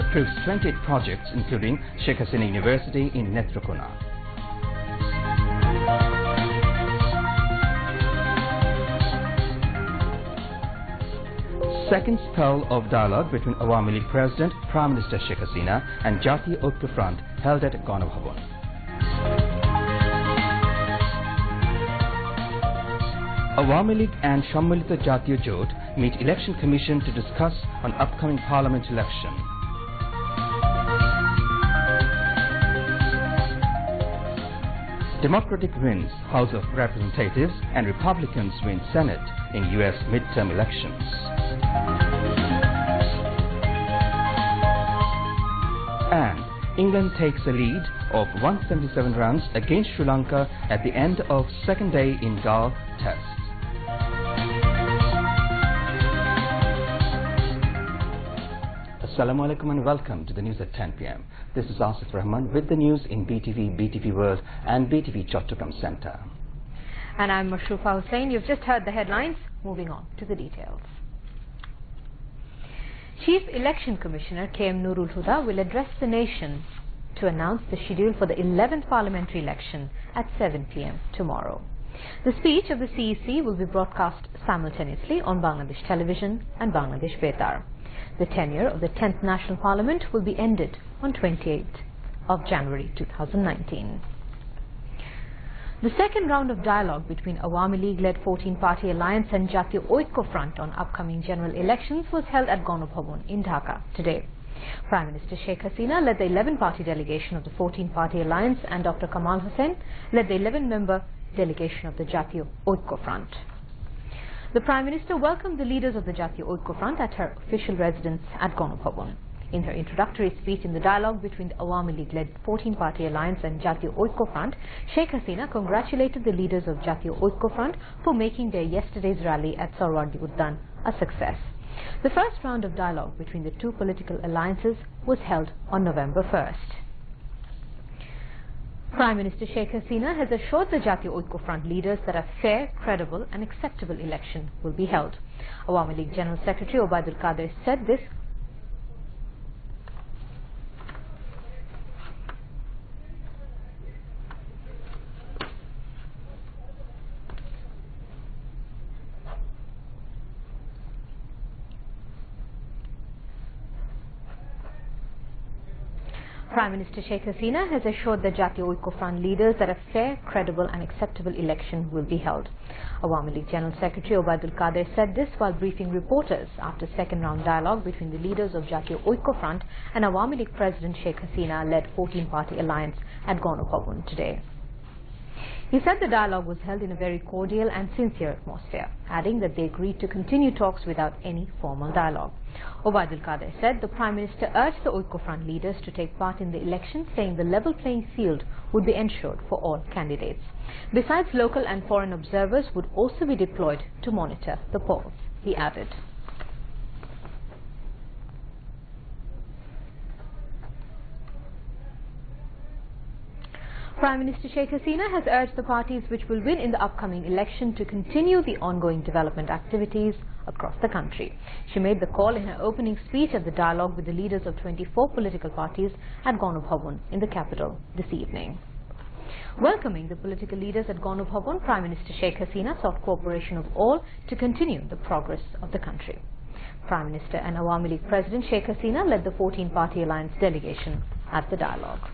approves 28 projects including Sheikh Hasina University in Netrokona. Second spell of dialogue between Awami League President, Prime Minister Sheikh Hasina and Jatiyo Oikko Front held at Ganabhavan. Awami League and Sammilita Jatiyo Jot meet Election Commission to discuss on upcoming Parliament election. Democratic wins House of Representatives and Republicans win Senate in US midterm elections. And England takes a lead of 177 runs against Sri Lanka at the end of second day in Galle Test. Assalamu alaikum and welcome to the news at 10 p.m. This is Asif Rahman with the news in BTV, BTV World and BTV Chattogram Centre. And I'm Mashrufa Hussain. You've just heard the headlines. Moving on to the details. Chief Election Commissioner K.M. Nurul Huda will address the nation to announce the schedule for the 11th parliamentary election at 7 p.m. tomorrow. The speech of the CEC will be broadcast simultaneously on Bangladesh Television and Bangladesh Betar. The tenure of the 10th National Parliament will be ended on 28th of January 2019. The second round of dialogue between Awami League-led 14-party alliance and Jatiyo Oikko Front on upcoming general elections was held at Ganabhavan in Dhaka today. Prime Minister Sheikh Hasina led the 11-party delegation of the 14-party alliance and Dr. Kamal Hussain led the 11-member delegation of the Jatiyo Oikko Front. The Prime Minister welcomed the leaders of the Jatiyo Oikko Front at her official residence at Ganabhavan. In her introductory speech in the dialogue between the Awami League-led 14-party alliance and Jatiyo Oikko Front, Sheikh Hasina congratulated the leaders of Jatiyo Oikko Front for making their yesterday's rally at Sarwardi Uddan a success. The first round of dialogue between the two political alliances was held on November 1st. Prime Minister Sheikh Hasina has assured the Jatiyo Oikko Front leaders that a fair, credible and acceptable election will be held. Awami League General Secretary Obaidul Qadir said this Prime Minister Sheikh Hasina has assured the Jatiyo Oikko Front leaders that a fair, credible and acceptable election will be held. Awami League General Secretary Obaidul Qadir said this while briefing reporters after second round dialogue between the leaders of Jatiyo Oikko Front and Awami League President Sheikh Hasina-led 14-party alliance at Ganabhavan today. He said the dialogue was held in a very cordial and sincere atmosphere, adding that they agreed to continue talks without any formal dialogue. Obaidul Qadir said the Prime Minister urged the Oikko Front leaders to take part in the election, saying the level playing field would be ensured for all candidates. Besides, local and foreign observers would also be deployed to monitor the polls, he added. Prime Minister Sheikh Hasina has urged the parties which will win in the upcoming election to continue the ongoing development activities across the country. She made the call in her opening speech at the dialogue with the leaders of 24 political parties at Ganabhavan in the capital this evening. Welcoming the political leaders at Ganabhavan, Prime Minister Sheikh Hasina sought cooperation of all to continue the progress of the country. Prime Minister and Awami League President Sheikh Hasina led the 14-party alliance delegation at the dialogue.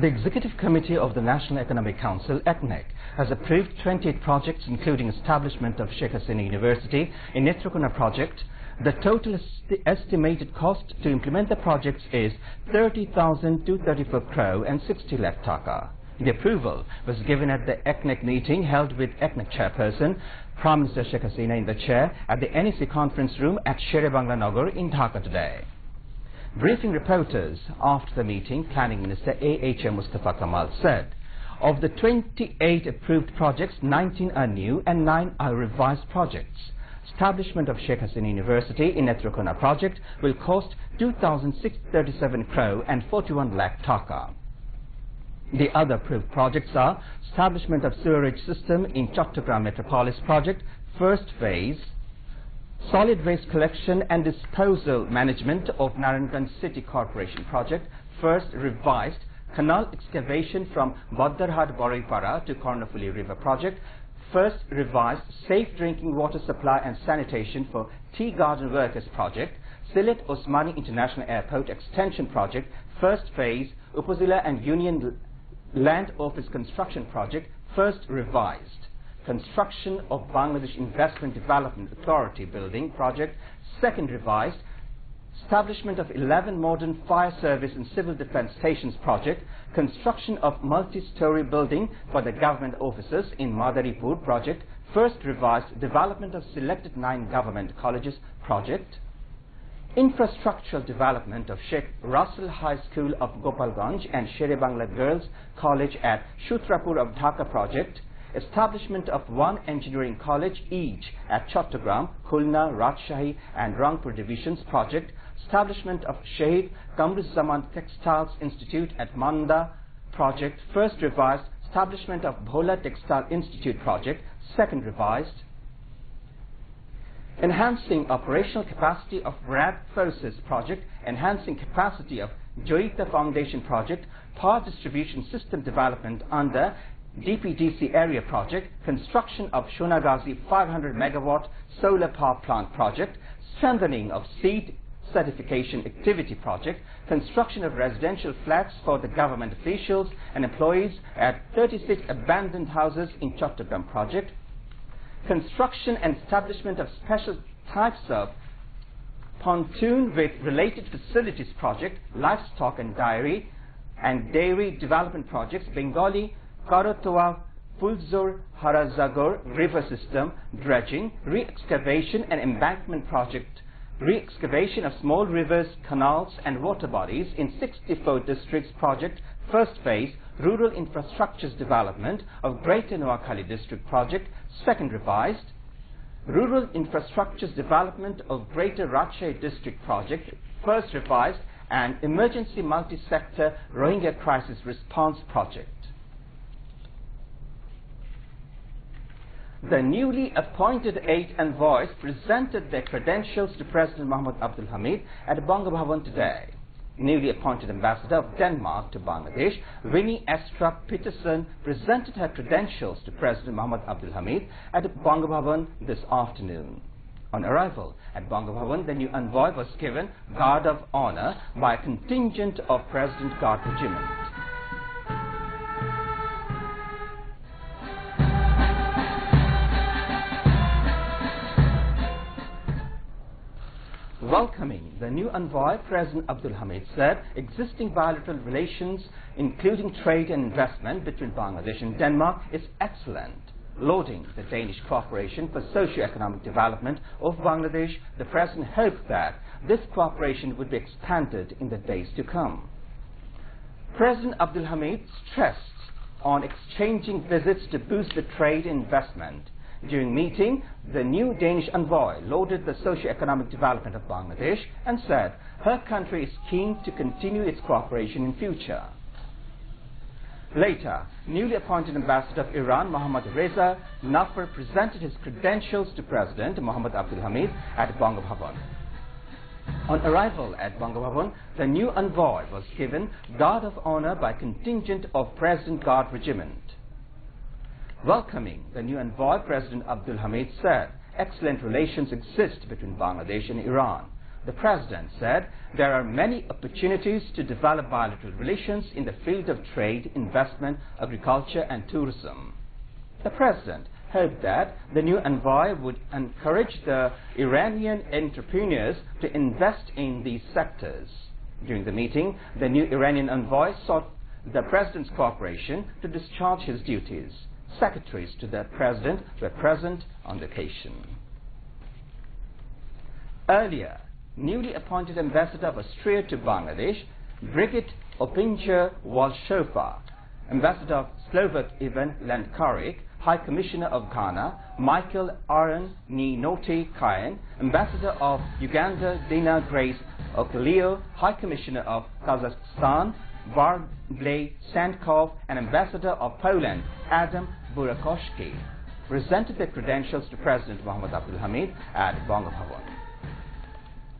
The Executive Committee of the National Economic Council, ECNEC, has approved 28 projects including establishment of Sheikh Hasina University in Netrokona project. The total estimated cost to implement the projects is 30,234 crore and 60 lakh taka. The approval was given at the ECNEC meeting held with ECNEC chairperson, Prime Minister Sheikh Hasina in the chair at the NEC conference room at Sher-e-Bangla Nagar in Dhaka today. Briefing reporters after the meeting, Planning Minister A.H.M. Mustafa Kamal said, of the 28 approved projects, 19 are new and 9 are revised projects. Establishment of Sheikh Hasina University in Netrokona project will cost 2,637 crore and 41 lakh taka. The other approved projects are establishment of sewerage system in Chattogram Metropolis project, first phase, solid waste collection and disposal management of Narayanganj City Corporation project, first revised, canal excavation from Baddarhat Boroipara to Kornafuli River project, first revised, safe drinking water supply and sanitation for Tea Garden Workers project, Sylhet Osmani International Airport extension project, first phase, Upazila and Union Land Office construction project, first revised, construction of Bangladesh Investment Development Authority building project, second revised, establishment of 11 modern fire service and civil defense stations project, construction of multi-story building for the government offices in Madaripur project, first revised, development of selected 9 government colleges project, infrastructural development of Sheikh Russell High School of Gopalganj and Sher-e-Bangla Girls College at Shutrapur of Dhaka project, establishment of 1 engineering college each at Chattogram, Khulna, Rajshahi and Rangpur divisions project, establishment of Shahid Kamruzzaman Textiles Institute at Manda project, first revised, establishment of Bhola Textile Institute project, second revised, enhancing operational capacity of RAB Forces project, enhancing capacity of Joita Foundation project, power distribution system development under DPDC area project, construction of Shonagazi 500 megawatt solar power plant project, strengthening of seed certification activity project, construction of residential flats for the government officials and employees at 36 abandoned houses in Chattogram project, construction and establishment of special types of pontoon with related facilities project, livestock and dairy development projects, Bengali Karotoa Fulzor Harazagor river system dredging, re-excavation and embankment project, re-excavation of small rivers, canals and water bodies in 64 districts project, first phase, rural infrastructures development of Greater Noakhali district project, second revised, rural infrastructures development of Greater Rajshahi district project, first revised, and emergency multi-sector Rohingya crisis response project. The newly appointed 8 envoys presented their credentials to President Mohammad Abdul Hamid at Banga Bhavan today. Newly appointed ambassador of Denmark to Bangladesh, Winnie Estrup Peterson, presented her credentials to President Mohammad Abdul Hamid at Banga Bhavan this afternoon. On arrival at Banga Bhavan, the new envoy was given Guard of Honor by a contingent of President Guard Regiment. Welcoming the new envoy, President Abdul Hamid said existing bilateral relations, including trade and investment between Bangladesh and Denmark, is excellent. Lauding the Danish cooperation for socio-economic development of Bangladesh, the President hoped that this cooperation would be expanded in the days to come. President Abdul Hamid stressed on exchanging visits to boost the trade and investment. During meeting, the new Danish envoy lauded the socio-economic development of Bangladesh and said her country is keen to continue its cooperation in future. Later, newly appointed ambassador of Iran, Mohammad Reza Nafar, presented his credentials to President Mohammad Abdul Hamid at Banga Bhavan. On arrival at Banga Bhavan, the new envoy was given Guard of Honor by contingent of President Guard Regiment. Welcoming the new envoy, President Abdul Hamid said excellent relations exist between Bangladesh and Iran. The President said there are many opportunities to develop bilateral relations in the field of trade, investment, agriculture and tourism. The President hoped that the new envoy would encourage the Iranian entrepreneurs to invest in these sectors. During the meeting, the new Iranian envoy sought the President's cooperation to discharge his duties. Secretaries to the President were present on the occasion. Earlier, newly appointed Ambassador of Austria to Bangladesh, Brigitte Opinjer-Walshova, Ambassador of Slovak Ivan Landkarik, High Commissioner of Ghana, Michael Aaron Ninoti Kayan, Ambassador of Uganda Dina Grace Okolio, High Commissioner of Kazakhstan Barblay Sandkov, and Ambassador of Poland Adam Burakoski presented their credentials to President Mohammad Abdul Hamid at Bangabhavan.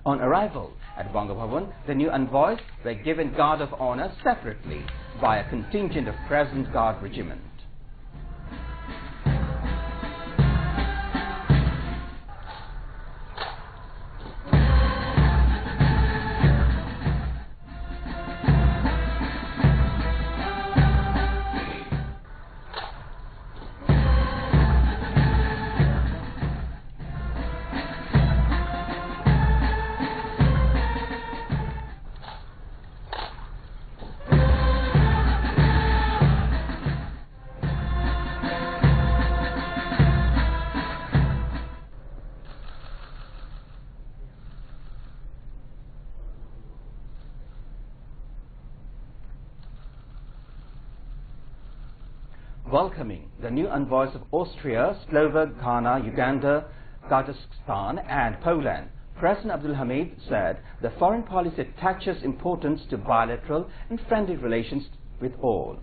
On arrival at Bangabhavan, the new envoys were given Guard of Honor separately by a contingent of President Guard Regiment. Welcoming the new envoys of Austria, Slovak, Ghana, Uganda, Kazakhstan and Poland, President Abdul Hamid said the foreign policy attaches importance to bilateral and friendly relations with all.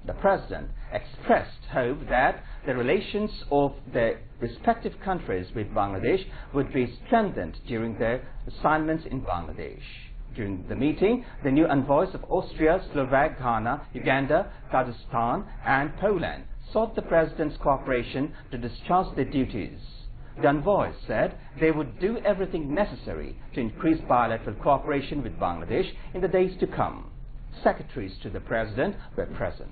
The President expressed hope that the relations of their respective countries with Bangladesh would be strengthened during their assignments in Bangladesh. During the meeting, the new envoys of Austria, Slovak, Ghana, Uganda, Kazakhstan and Poland sought the President's cooperation to discharge their duties. The envoys said they would do everything necessary to increase bilateral cooperation with Bangladesh in the days to come. Secretaries to the President were present.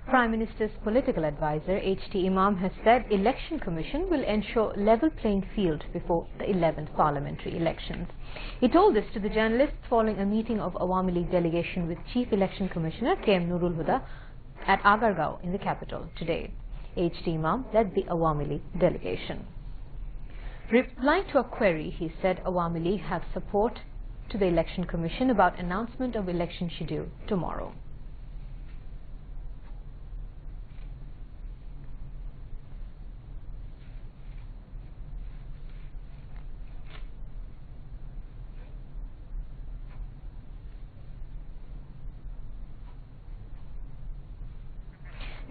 Prime Minister's political advisor H.T. Imam has said Election Commission will ensure level playing field before the 11th parliamentary elections. He told this to the journalists following a meeting of Awami League delegation with Chief Election Commissioner K.M. Nurul Huda at Agargaon in the capital today. H.T. Imam led the Awami League delegation. Replying to a query, he said Awami League have support to the Election Commission about announcement of election schedule tomorrow.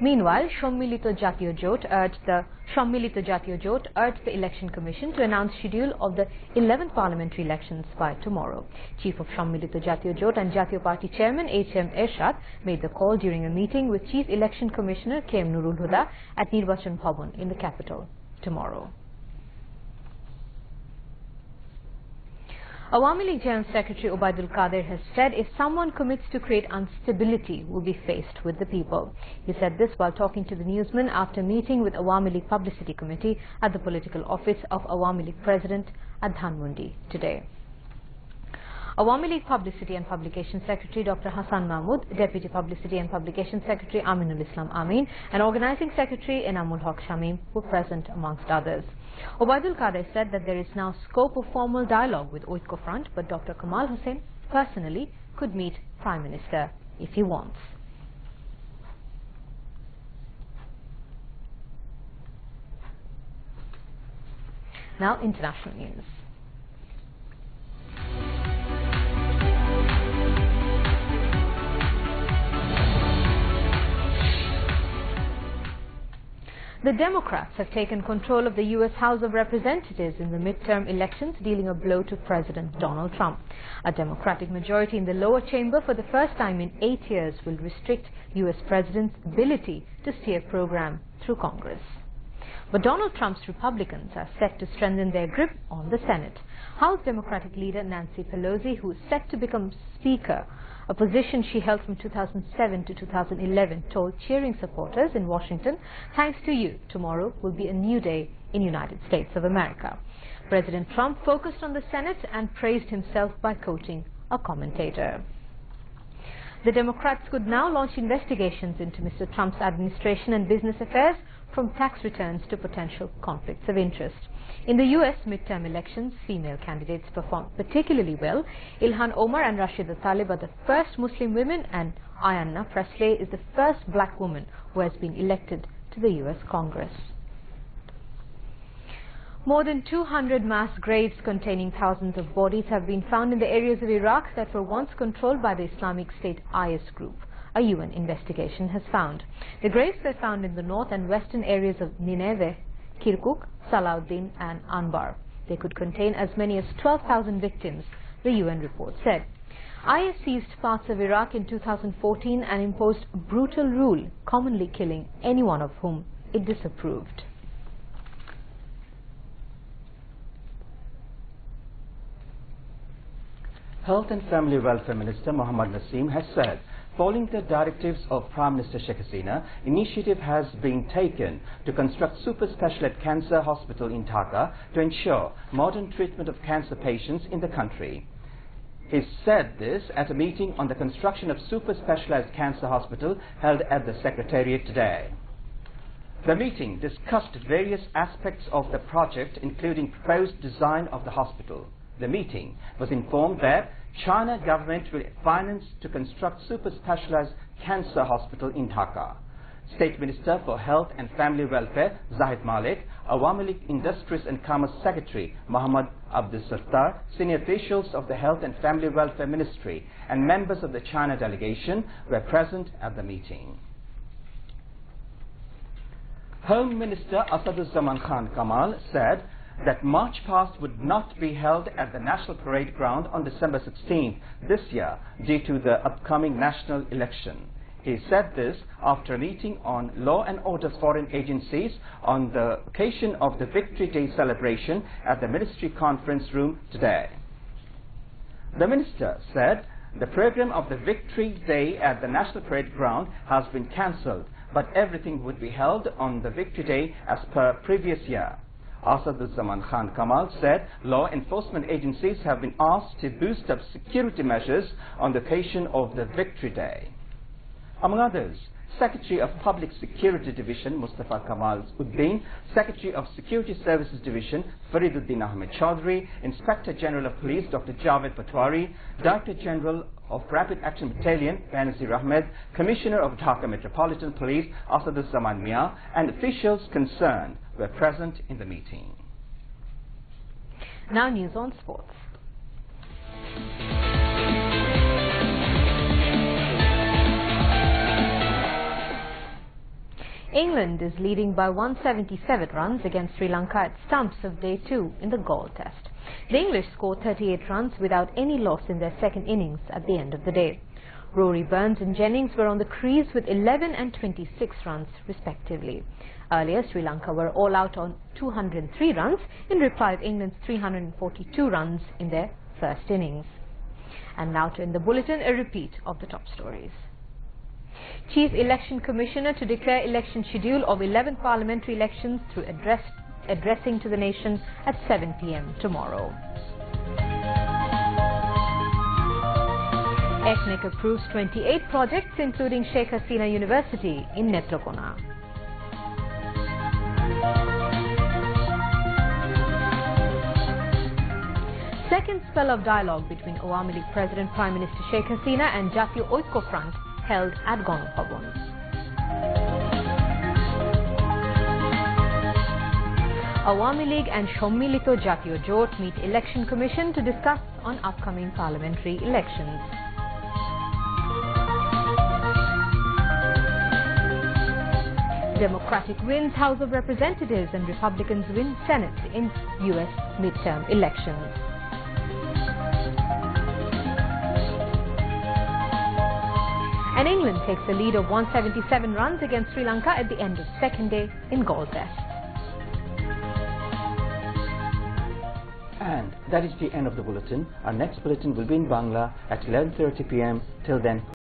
Meanwhile, Sammilito Jatiyo Jot urged the Election Commission to announce schedule of the 11th parliamentary elections by tomorrow. Chief of Sammilito Jatiyo Jot and Jatiyo Party Chairman H.M. Ershad made the call during a meeting with Chief Election Commissioner K.M. Nurul Huda at Nirbachan Bhavan in the capital tomorrow. Awami League General Secretary Obaidul Qadir has said if someone commits to create instability, will be faced with the people. He said this while talking to the newsmen after meeting with Awami League Publicity Committee at the political office of Awami League President at Dhanmondi today. Awami League Publicity and Publication Secretary Dr. Hassan Mahmood, Deputy Publicity and Publication Secretary Aminul Islam Amin and Organising Secretary Enamul Haq Shamim were present amongst others. Obaidul Qadir said that there is now scope of formal dialogue with Oitko Front, but Dr. Kamal Hussain personally could meet Prime Minister if he wants. Now, international news. The Democrats have taken control of the U.S. House of Representatives in the midterm elections, dealing a blow to President Donald Trump. A Democratic majority in the lower chamber for the first time in 8 years will restrict U.S. President's ability to steer program through Congress. But Donald Trump's Republicans are set to strengthen their grip on the Senate. House Democratic leader Nancy Pelosi, who is set to become Speaker, a position she held from 2007 to 2011, told cheering supporters in Washington, "Thanks to you, tomorrow will be a new day in United States of America." President Trump focused on the Senate and praised himself by quoting a commentator. The Democrats could now launch investigations into Mr. Trump's administration and business affairs, from tax returns to potential conflicts of interest. In the U.S. midterm elections, female candidates performed particularly well. Ilhan Omar and Rashida Tlaib are the first Muslim women, and Ayanna Pressley is the first black woman who has been elected to the U.S. Congress. More than 200 mass graves containing thousands of bodies have been found in the areas of Iraq that were once controlled by the Islamic State IS group, a UN investigation has found. The graves were found in the north and western areas of Nineveh, Kirkuk, Salahuddin and Anbar. They could contain as many as 12,000 victims, the UN report said. IS seized parts of Iraq in 2014 and imposed a brutal rule, commonly killing anyone of whom it disapproved. Health and Family Welfare Minister Mohammad Naseem has said, following the directives of Prime Minister Sheikh Hasina, initiative has been taken to construct super specialist cancer hospital in Dhaka to ensure modern treatment of cancer patients in the country. He said this at a meeting on the construction of super specialized cancer hospital held at the Secretariat today. The meeting discussed various aspects of the project, including proposed design of the hospital. The meeting was informed that China government will finance to construct super specialized cancer hospital in Dhaka. State Minister for Health and Family Welfare Zahid Malik, Awami League Industries and Commerce Secretary Muhammad Abdul Sattar, senior officials of the Health and Family Welfare Ministry and members of the China delegation were present at the meeting. Home Minister Asaduzzaman Khan Kamal said that March Past would not be held at the National Parade Ground on December 16th this year due to the upcoming national election. He said this after a meeting on law and order's foreign agencies on the occasion of the Victory Day celebration at the Ministry Conference Room today. The minister said the program of the Victory Day at the National Parade Ground has been cancelled, but everything would be held on the Victory Day as per previous year. Asaduzzaman Khan Kamal said law enforcement agencies have been asked to boost up security measures on the occasion of the Victory Day. Among others, Secretary of Public Security Division Mustafa Kamal Uddin, Secretary of Security Services Division Fariduddin Ahmed Chaudhry, Inspector General of Police Dr. Javed Patwari, Director General of Rapid Action Battalion Benazir Ahmed, Commissioner of Dhaka Metropolitan Police Asaduzzaman Mia, and officials concerned were present in the meeting. Now news on sports. England is leading by 177 runs against Sri Lanka at stumps of Day 2 in the Galle Test. The English scored 38 runs without any loss in their second innings at the end of the day. Rory Burns and Jennings were on the crease with 11 and 26 runs respectively. Earlier, Sri Lanka were all out on 203 runs in reply to England's 342 runs in their first innings. And now to end the bulletin, a repeat of the top stories. Chief Election Commissioner to declare election schedule of 11 parliamentary elections through addressing to the nation at 7 p.m. tomorrow. ECNEC approves 28 projects including Sheikh Hasina University in Netrokona. Second spell of dialogue between Awami League President Prime Minister Sheikh Hasina and Jatiyo Oiko Front held at Gonopabon. Awami League and Shommilito Jatiyo Jot meet Election Commission to discuss on upcoming parliamentary elections. Democratic wins House of Representatives and Republicans win Senate in U.S. midterm elections. And England takes a lead of 177 runs against Sri Lanka at the end of second day in Galle Test. And that is the end of the bulletin. Our next bulletin will be in Bangla at 11:30 p.m. Till then,